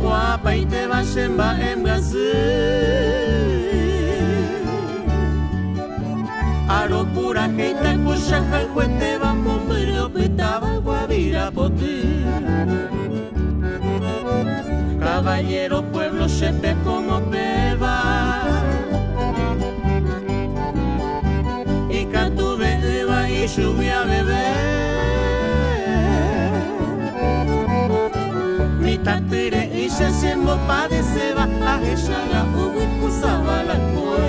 guapa y te va a en Brasil. Aro coraje y te escucha el juez te va a morir, petaba guavira por ti. Caballero, pueblo, sepe como beba. Y cantu beba y lluvia bebé. Mi tatire y se siembo padece va a ella la ugu y kusaba la cue.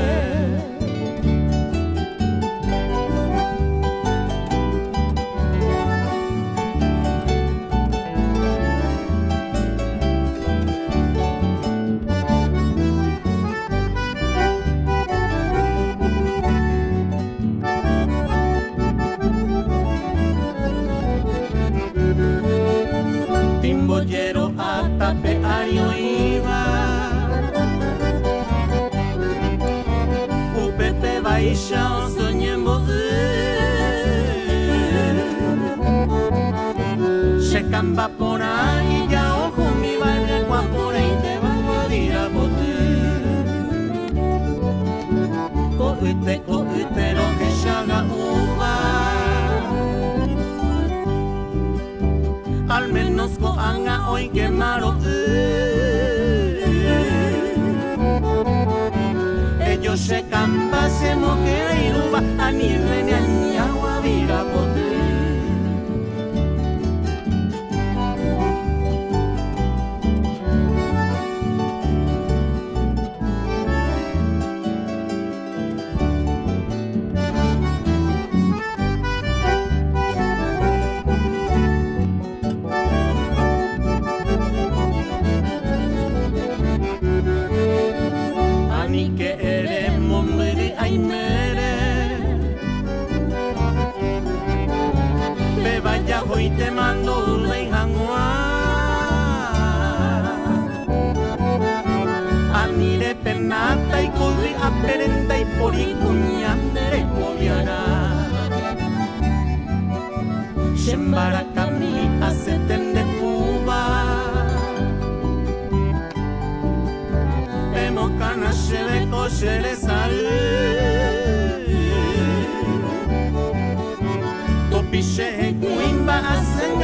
Timboyero hasta peario iba. Upepe baisha o soñembo se camba por ahí ya ojo mi baile por ahí te va a ir a bote. Coite lo que llaga uva. Al menos coanga hoy quemaron. Ellos se campa se moquera y ruba a nieve ni a ñagua vira bote. Ni que eres mombre ay mere. Be vaya hoy te mando un rey jangua. Anire penata y corri a perenda y por y cuñandere coviana. Shembara cami aceten de Cuba. Cana lleve coche sal topiche cuimba hacen